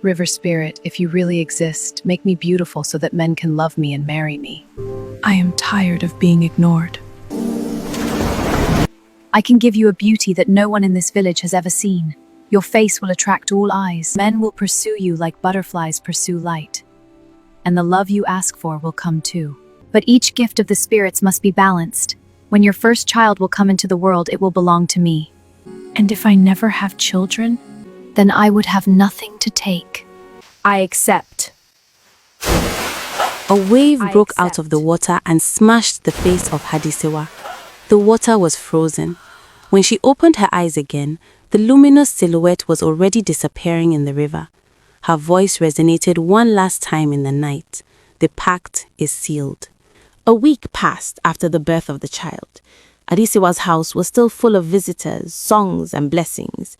River spirit, if you really exist, make me beautiful so that men can love me and marry me. I am tired of being ignored. I can give you a beauty that no one in this village has ever seen. Your face will attract all eyes. Men will pursue you like butterflies pursue light. And the love you ask for will come too. But each gift of the spirits must be balanced. When your first child will come into the world, it will belong to me. And if I never have children, then I would have nothing to take. I accept. A wave broke out of the water and smashed the face of Hadesewa. The water was frozen. When she opened her eyes again, the luminous silhouette was already disappearing in the river. Her voice resonated one last time in the night. The pact is sealed. A week passed after the birth of the child. Hadesewa's house was still full of visitors, songs, and blessings.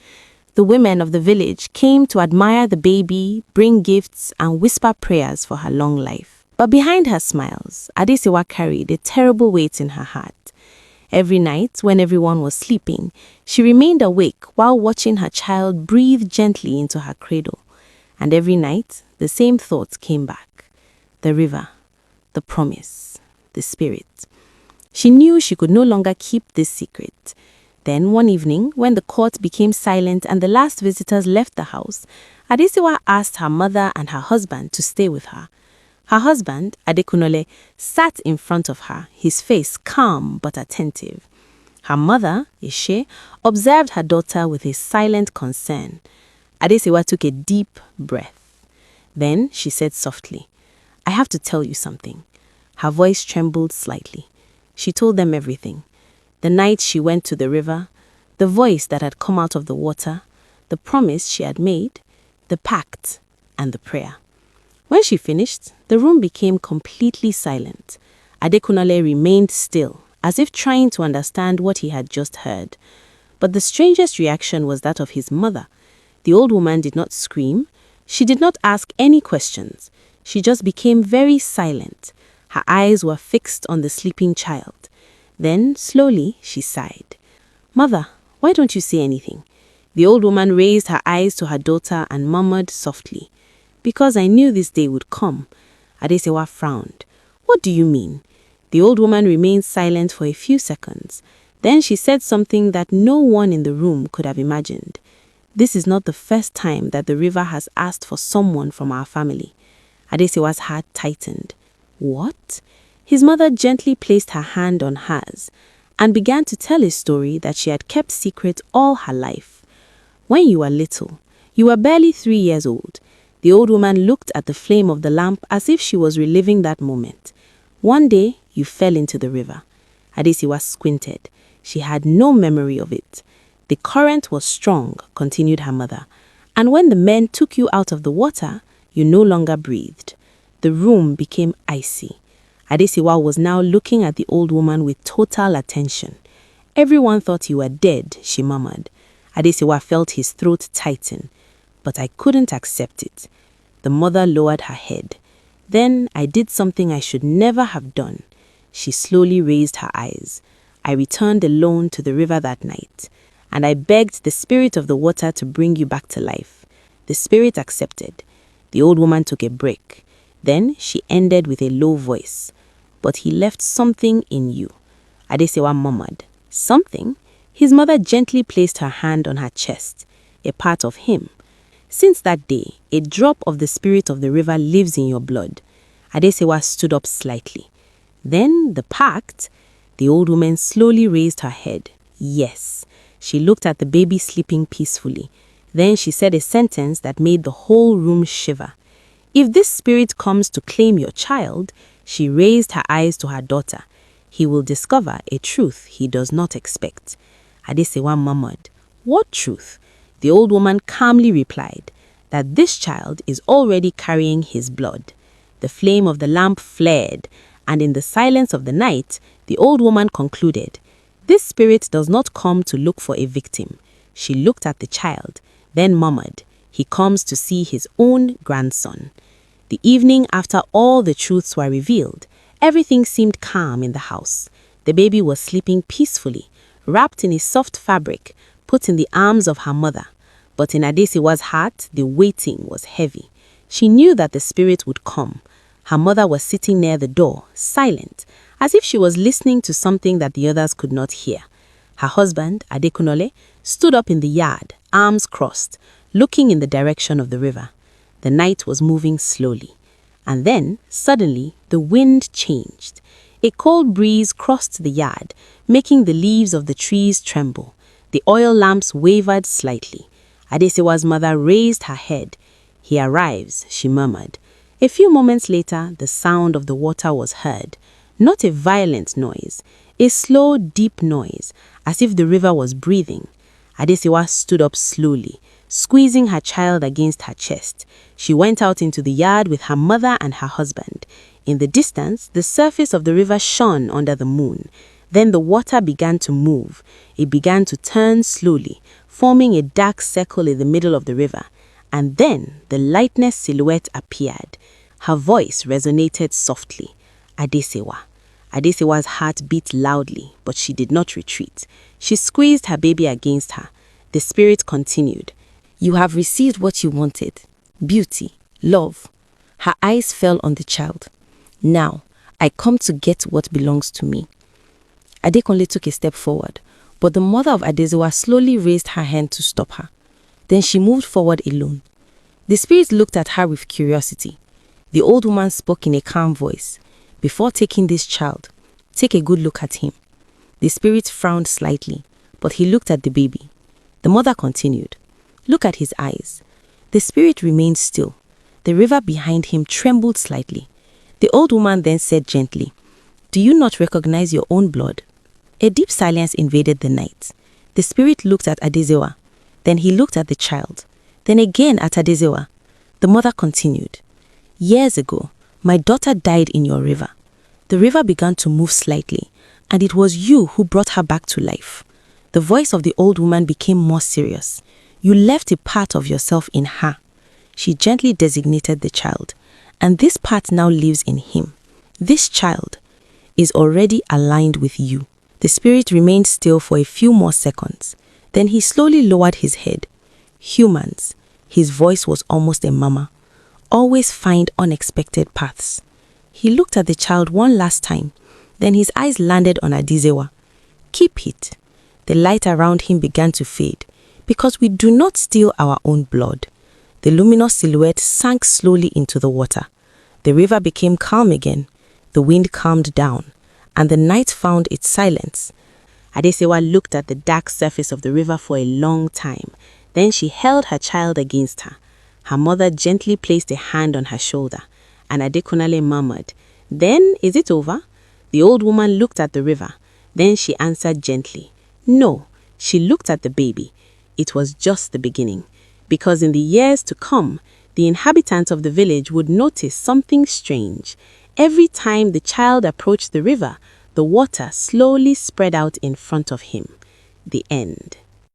The women of the village came to admire the baby, bring gifts, and whisper prayers for her long life. But behind her smiles, Hadesewa carried a terrible weight in her heart. Every night, when everyone was sleeping, she remained awake while watching her child breathe gently into her cradle. And every night, the same thoughts came back. The river, the promise, the spirit. She knew she could no longer keep this secret. Then one evening, when the court became silent and the last visitors left the house, Hadesewa asked her mother and her husband to stay with her. Her husband, Adekunle, sat in front of her, his face calm but attentive. Her mother, Ishe, observed her daughter with a silent concern. Hadesewa took a deep breath. Then she said softly, "I have to tell you something." Her voice trembled slightly. She told them everything. The night she went to the river, the voice that had come out of the water, the promise she had made, the pact, and the prayer. When she finished, the room became completely silent. Adekunle remained still, as if trying to understand what he had just heard. But the strangest reaction was that of his mother. The old woman did not scream. She did not ask any questions. She just became very silent. Her eyes were fixed on the sleeping child. Then, slowly, she sighed. "Mother, why don't you say anything?" The old woman raised her eyes to her daughter and murmured softly, "Because I knew this day would come." Hadesewa frowned. "What do you mean?" The old woman remained silent for a few seconds. Then she said something that no one in the room could have imagined. "This is not the first time that the river has asked for someone from our family." Hadesewa's heart tightened. What? His mother gently placed her hand on hers and began to tell a story that she had kept secret all her life. "When you were little, you were barely 3 years old." The old woman looked at the flame of the lamp as if she was reliving that moment. "One day, you fell into the river." Hadesewa squinted. She had no memory of it. "The current was strong," continued her mother. "And when the men took you out of the water, you no longer breathed. The room became icy." Hadesewa was now looking at the old woman with total attention. "Everyone thought you were dead," she murmured. Hadesewa felt his throat tighten. "But I couldn't accept it." The mother lowered her head. "Then I did something I should never have done." She slowly raised her eyes. "I returned alone to the river that night, and I begged the spirit of the water to bring you back to life. The spirit accepted." The old woman took a break. Then she ended with a low voice. "But he left something in you." Hadesewa murmured. "Something?" His mother gently placed her hand on her chest. "A part of him. Since that day, a drop of the spirit of the river lives in your blood." Hadesewa stood up slightly. "Then the pact?" The old woman slowly raised her head. "Yes." She looked at the baby sleeping peacefully. Then she said a sentence that made the whole room shiver. "If this spirit comes to claim your child," she raised her eyes to her daughter, "he will discover a truth he does not expect." Hadesewa murmured, "What truth?" The old woman calmly replied, "That this child is already carrying his blood." The flame of the lamp flared, and in the silence of the night, the old woman concluded, "This spirit does not come to look for a victim." She looked at the child, then murmured, "He comes to see his own grandson." The evening after all the truths were revealed, everything seemed calm in the house. The baby was sleeping peacefully, wrapped in a soft fabric, put in the arms of her mother. But in Hadesewa's heart, the waiting was heavy. She knew that the spirit would come. Her mother was sitting near the door, silent, as if she was listening to something that the others could not hear. Her husband, Adekunole, stood up in the yard, arms crossed, looking in the direction of the river. The night was moving slowly. And then, suddenly, the wind changed. A cold breeze crossed the yard, making the leaves of the trees tremble. The oil lamps wavered slightly. Hadesewa's mother raised her head. "He arrives," she murmured. A few moments later, the sound of the water was heard. Not a violent noise, a slow, deep noise, as if the river was breathing. Hadesewa stood up slowly, squeezing her child against her chest. She went out into the yard with her mother and her husband. In the distance, the surface of the river shone under the moon. Then the water began to move. It began to turn slowly, forming a dark circle in the middle of the river. And then the lightness silhouette appeared. Her voice resonated softly. Hadesewa. Hadesewa's heart beat loudly, but she did not retreat. She squeezed her baby against her. The spirit continued. "You have received what you wanted. Beauty, love." Her eyes fell on the child. "Now, I come to get what belongs to me." Adekunle took a step forward, but the mother of Hadesewa slowly raised her hand to stop her. Then she moved forward alone. The spirit looked at her with curiosity. The old woman spoke in a calm voice. "Before taking this child, take a good look at him." The spirit frowned slightly, but he looked at the baby. The mother continued. "Look at his eyes." The spirit remained still. The river behind him trembled slightly. The old woman then said gently, "Do you not recognize your own blood?" A deep silence invaded the night. The spirit looked at Hadesewa. Then he looked at the child. Then again at Hadesewa. The mother continued. "Years ago, my daughter died in your river. The river began to move slightly, and it was you who brought her back to life." The voice of the old woman became more serious. "You left a part of yourself in her." She gently designated the child. "And this part now lives in him. This child is already aligned with you." The spirit remained still for a few more seconds. Then he slowly lowered his head. "Humans," his voice was almost a murmur, "always find unexpected paths." He looked at the child one last time. Then his eyes landed on Hadesewa. "Keep it." The light around him began to fade. "Because we do not steal our own blood." The luminous silhouette sank slowly into the water. The river became calm again. The wind calmed down, and the night found its silence. Hadesewa looked at the dark surface of the river for a long time. Then she held her child against her. Her mother gently placed a hand on her shoulder, and Adekunle murmured, "Then is it over?" The old woman looked at the river. Then she answered gently, "No." She looked at the baby. It was just the beginning, because in the years to come, the inhabitants of the village would notice something strange. Every time the child approached the river, the water slowly spread out in front of him. The end.